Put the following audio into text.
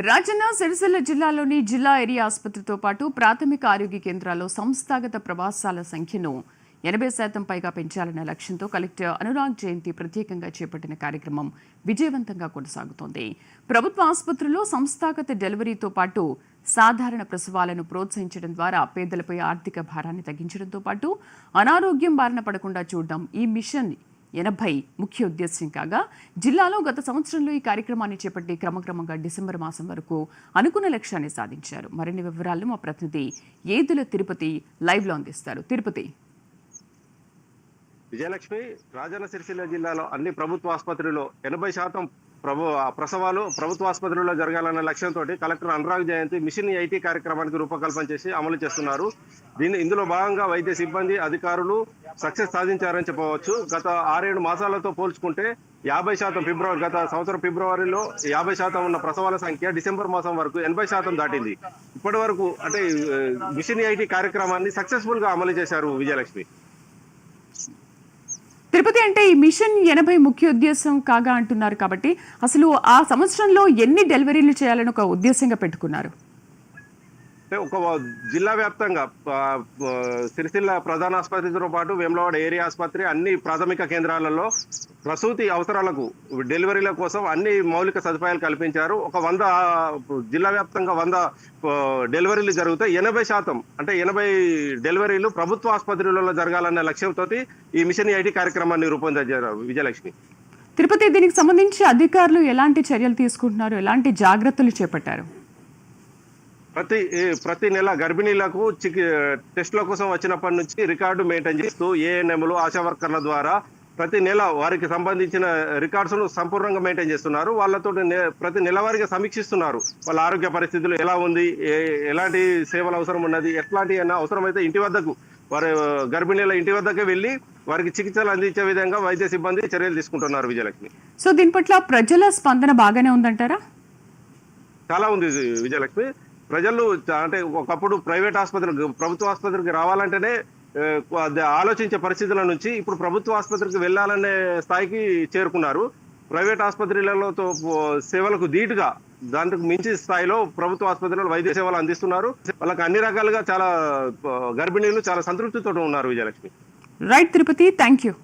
రాజన్న సిరిసిల్ల జిల్లాలోని జిల్లా ఏరియా ఆసుపత్రితో పాటు ప్రాథమిక ఆరోగ్య కేంద్రాల్లో సంస్థాగత ప్రవాసాల సంఖ్యను 80% పైగా పెంచాలన్న లక్ష్యంతో కలెక్టర్ అనురాగ్ జయంతి ప్రత్యేకంగా చేపట్టిన కార్యక్రమం విజయవంతంగా కొనసాగుతోంది. ప్రభుత్వ ఆసుపత్రుల్లో సంస్థాగత డెలివరీతో పాటు సాధారణ ప్రసవాలను ప్రోత్సహించడం ద్వారా పేదలపై ఆర్థిక భారాన్ని తగ్గించడంతో పాటు అనారోగ్యం బారిన పడకుండా చూడడం ఈ మిషన్ 80 ముఖ్య ఉద్దేశ్యం కాగా జిల్లాలో గత సంవత్సరంలో ఈ కార్యక్రమాన్ని చేపట్టి క్రమక్రమంగా డిసెంబర్ మాసం వరకు అనుకున్న లక్ష్యాన్ని సాధించారు. మరిన్ని వివరాలను మా ప్రతినిధి ఏదుల తిరుపతి లైవ్లో అందిస్తారు. తిరుపతి. విజయలక్ష్మి, రాజన్న సిరిసిల్ల జిల్లాలో అన్ని ప్రభుత్వ ఆసుపత్రుల్లో 80% ప్రసవాలు ప్రభుత్వ ఆసుపత్రుల్లో జరగాలన్న లక్ష్యంతో కలెక్టర్ అనురాగ్ జయంతి మిషన్ 80 కార్యక్రమానికి రూపకల్పన చేసి అమలు చేస్తున్నారు. ఇందులో భాగంగా వైద్య సిబ్బంది అధికారులు సక్సెస్ సాధించారని చెప్పవచ్చు. గత 6-7 మాసాలతో పోల్చుకుంటే 50% గత సంవత్సరం ఫిబ్రవరిలో 50% ఉన్న ప్రసవాల సంఖ్య డిసెంబర్ మాసం వరకు 80% దాటింది. ఇప్పటి వరకు అంటే మిషన్ 80 కార్యక్రమాన్ని సక్సెస్ఫుల్ గా అమలు చేశారు విజయలక్ష్మి. తిరుపతి అంటే ఈ మిషన్ 80 ముఖ్య ఉద్దేశం కాగా అంటున్నారు కాబట్టి అసలు ఆ సంవత్సరంలో ఎన్ని డెలివరీలు చేయాలని ఒక ఉద్దేశంగా పెట్టుకున్నారు? ఒక జిల్లా వ్యాప్తంగా సిరిసిల్ల ప్రధాన ఆసుపత్రితో పాటు వేములవాడ ఏరియా ఆసుపత్రి అన్ని ప్రాథమిక కేంద్రాలలో ప్రసూతి అవసరాలకు డెలివరీల కోసం అన్ని మౌలిక సదుపాయాలు కల్పించారు. ఒక 100 జిల్లా వ్యాప్తంగా 100 డెలివరీలు జరుగుతాయి. 80% అంటే 80 డెలివరీలు ప్రభుత్వ ఆసుపత్రులలో జరగాలన్న లక్ష్యంతో ఈ మిషన్ 80 కార్యక్రమాన్ని రూపొందించారు విజయలక్ష్మి. తిరుపతి, దీనికి సంబంధించి అధికారులు ఎలాంటి చర్యలు తీసుకుంటున్నారు, ఎలాంటి జాగ్రత్తలు చేపట్టారు? ప్రతి నెల గర్భిణీలకు టెస్టుల కోసం వచ్చినప్పటి నుంచి రికార్డు మెయింటైన్ చేస్తూ ఏఎన్ఎంలు, ఆశా వర్కర్ల ద్వారా ప్రతి నెల వారికి సంబంధించిన రికార్డ్స్ ను సంపూర్ణంగా మెయింటైన్ చేస్తున్నారు. వాళ్ళతో ప్రతి నెలవారీగా సమీక్షిస్తున్నారు. వాళ్ళ ఆరోగ్య పరిస్థితులు ఎలా ఉంది, ఎలాంటి సేవలు అవసరం ఉన్నది, ఎట్లాంటి అవసరమైతే ఇంటి వద్దకు వారి గర్భిణీల ఇంటి వద్దకే వెళ్లి వారికి చికిత్సలు అందించే విధంగా వైద్య సిబ్బంది చర్యలు తీసుకుంటున్నారు విజయలక్ష్మి. సో దీని పట్ల ప్రజల స్పందన బాగానే ఉందంటారా? చాలా ఉంది విజయలక్ష్మి. ప్రజలు అంటే ఒకప్పుడు ప్రైవేట్ ఆసుపత్రికి ప్రభుత్వ ఆసుపత్రికి రావాలంటేనే ఆలోచించే పరిస్థితుల నుంచి ఇప్పుడు ప్రభుత్వ ఆసుపత్రికి వెళ్లాలనే స్థాయికి చేరుకున్నారు. ప్రైవేట్ ఆసుపత్రులలో సేవలకు ధీటుగా దానికి మించి స్థాయిలో ప్రభుత్వ ఆసుపత్రులలో వైద్య సేవలు అందిస్తున్నారు. వాళ్ళకి అన్ని రకాలుగా చాలా గర్భిణీలు చాలా సంతృప్తితో ఉన్నారు Vijayalakshmi. Right Tirupati, thank you.